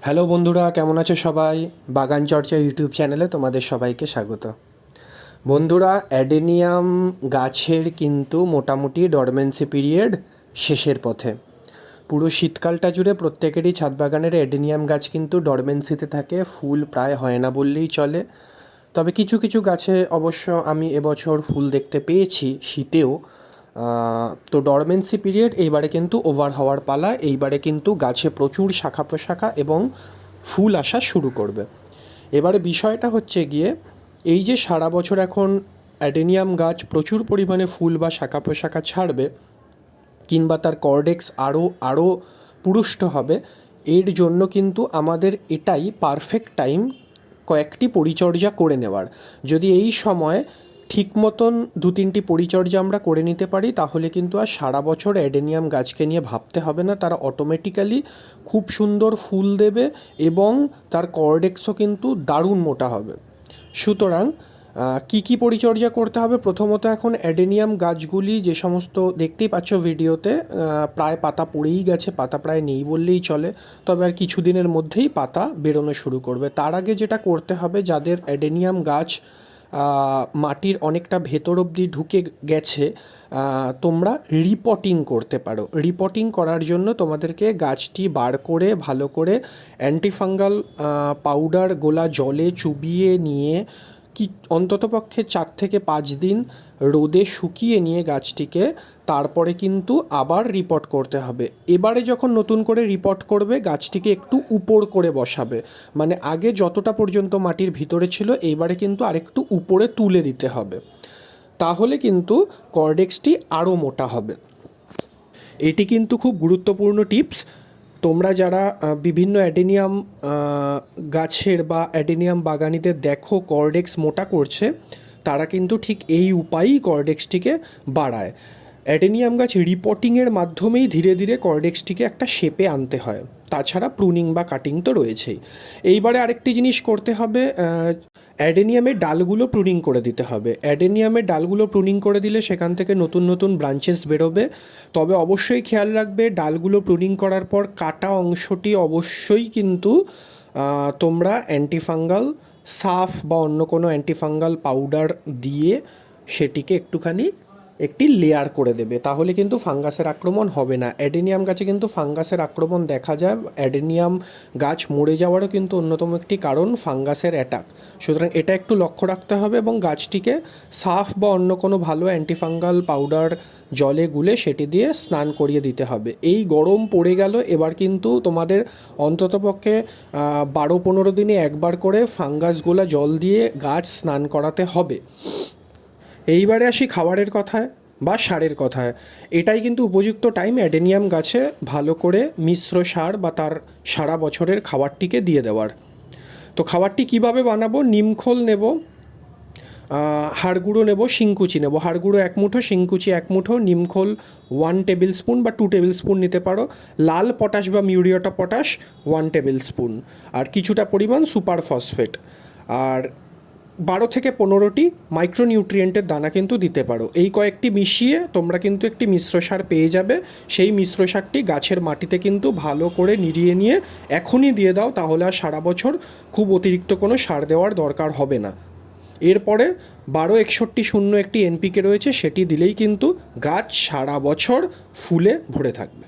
Hello বন্ধুরা, কেমন আছো সবাই? বাগান চর্চা ইউটিউব চ্যানেলে তোমাদের সবাইকে স্বাগত। বন্ধুরা, অ্যাডেনিয়াম গাছের কিন্তু মোটামুটি ডরমেন্সি পিরিয়ড শেষের পথে। পুরো শীতকালটা জুড়ে প্রত্যেকেরই ছাদ বাগানের অ্যাডেনিয়াম গাছ কিন্তু ডরমেন্সিতে থাকে, ফুল প্রায় হয় না বললেই চলে। তবে কিছু কিছু গাছে অবশ্য আমি এবছর ফুল দেখতে পেয়েছি শীতেও। তো ডরমেন্সি পিরিয়ড এইবারে কিন্তু ওভার হওয়ার পালা। এইবারে কিন্তু গাছে প্রচুর শাখা প্রশাখা এবং ফুল আসা শুরু করবে। এবারে বিষয়টা হচ্ছে গিয়ে, এই যে সারা বছর এখন অ্যাডেনিয়াম গাছ প্রচুর পরিমাণে ফুল বা শাখা প্রশাখা ছাড়বে, কিংবা তার কর্ডেক্স আরও আরও পুরুষ্ট হবে, এর জন্য কিন্তু আমাদের এটাই পারফেক্ট টাইম কয়েকটি পরিচর্যা করে নেওয়ার। যদি এই সময় ঠিক মতন দু তিনটি পরিচর্যা আমরা করে নিতে পারি, তাহলে কিন্তু আর সারা বছর অ্যাডেনিয়াম গাছকে নিয়ে ভাবতে হবে না। তারা অটোমেটিক্যালি খুব সুন্দর ফুল দেবে এবং তার কর্ডেক্সও কিন্তু দারুণ মোটা হবে। সুতরাং কী কী পরিচর্যা করতে হবে? প্রথমত, এখন অ্যাডেনিয়াম গাছগুলি যে সমস্ত দেখতেই পাচ্ছ ভিডিওতে, প্রায় পাতা পড়েই গেছে, পাতা প্রায় নেই বললেই চলে। তবে আর কিছু দিনের মধ্যেই পাতা বেরোনো শুরু করবে। তার আগে যেটা করতে হবে, যাদের অ্যাডেনিয়াম গাছ মাটির অনেকটা ভেতর অবধি ঢুকে গেছে, তোমরা রিপটিং করতে পারো। রিপটিং করার জন্য তোমাদেরকে গাছটি বার করে ভালো করে অ্যান্টিফাঙ্গাল পাউডার গোলা জলে চুবিয়ে নিয়ে কি অন্ততপক্ষে 4 থেকে 5 দিন রোদে শুকিয়ে নিয়ে গাছটিকে তারপরে কিন্তু আবার রিপট করতে হবে। এবারে যখন নতুন করে রিপট করবে, গাছটিকে একটু উপর করে বসাবে। মানে আগে যতটা পর্যন্ত মাটির ভিতরে ছিল, এইবারে কিন্তু আরেকটু উপরে তুলে দিতে হবে। তাহলে কিন্তু কর্ডেক্সটি আরও মোটা হবে। এটি কিন্তু খুব গুরুত্বপূর্ণ টিপস। তোমরা যারা বিভিন্ন অ্যাডেনিয়াম গাছের বা অ্যাডেনিয়াম বাগানিদের দেখো কর্ডেক্স মোটা করছে, তারা কিন্তু ঠিক এই উপায়েই কর্ডেক্সটিকে বাড়ায়। অ্যাডেনিয়াম গাছ রিপোর্টিংয়ের মাধ্যমেই ধীরে ধীরে কর্ডেক্সটিকে একটা শেপে আনতে হয়। তাছাড়া প্রুনিং বা কাটিং তো রয়েছেই। এইবারে আরেকটি জিনিস করতে হবে, অ্যাডেনিয়ামের ডালগুলো প্রুনিং করে দিতে হবে। অ্যাডেনিয়ামের ডালগুলো প্রুনিং করে দিলে সেখান থেকে নতুন নতুন ব্রাঞ্চেস বেরোবে। তবে অবশ্যই খেয়াল রাখবে, ডালগুলো প্রুনিং করার পর কাটা অংশটি অবশ্যই কিন্তু তোমরা অ্যান্টিফাঙ্গাল সাফ বা অন্য কোনো অ্যান্টিফাঙ্গাল পাউডার দিয়ে সেটিকে একটি লেয়ার করে দেবে। তাহলে কিন্তু ফাঙ্গাসের আক্রমণ হবে না। অ্যাডেনিয়াম গাছে কিন্তু ফাঙ্গাসের আক্রমণ দেখা যায়। অ্যাডেনিয়াম গাছ মরে যাওয়ারও কিন্তু অন্যতম একটি কারণ ফাঙ্গাসের অ্যাটাক। সুতরাং এটা একটু লক্ষ্য রাখতে হবে এবং গাছটিকে সাফ বা অন্য কোনো ভালো অ্যান্টিফাঙ্গাল পাউডার জলে গুলে সেটি দিয়ে স্নান করিয়ে দিতে হবে। এই গরম পড়ে গেল, এবার কিন্তু তোমাদের অন্ততপক্ষে 12-15 দিনে একবার করে ফাঙ্গাসগুলা জল দিয়ে গাছ স্নান করাতে হবে। এইবারে আসি খাবারের কথায় বা সারের কথায়। এটাই কিন্তু উপযুক্ত টাইম অ্যাডেনিয়াম গাছে ভালো করে মিশ্র সার বা তার সারা বছরের খাবারটিকে দিয়ে দেওয়ার। তো খাবারটি কিভাবে বানাবো? নিমখোল নেব, হাড় গুঁড়ো নেব, শিংকুচি নেব। হাড় গুঁড়ো 1 মুঠো, শিংকুচি 1 মুঠো, নিমখোল 1 টেবিল স্পুন বা 2 টেবিল স্পুন নিতে পারো, লাল পটাশ বা muriate of potash 1 tablespoon, আর কিছুটা পরিমাণ সুপার ফসফেট, আর 12 থেকে 15টি মাইক্রোনিউট্রিয়েন্টের দানা কিন্তু দিতে পারো। এই কয়েকটি মিশিয়ে তোমরা কিন্তু একটি মিশ্র সার পেয়ে যাবে। সেই মিশ্র সারটি গাছের মাটিতে কিন্তু ভালো করে নিড়িয়ে নিয়ে এখনই দিয়ে দাও, তাহলে আর সারা বছর খুব অতিরিক্ত কোনো সার দেওয়ার দরকার হবে না। এরপরে 12-61-0 একটি এনপিকে রয়েছে, সেটি দিলেই কিন্তু গাছ সারা বছর ফুলে ভরে থাকবে।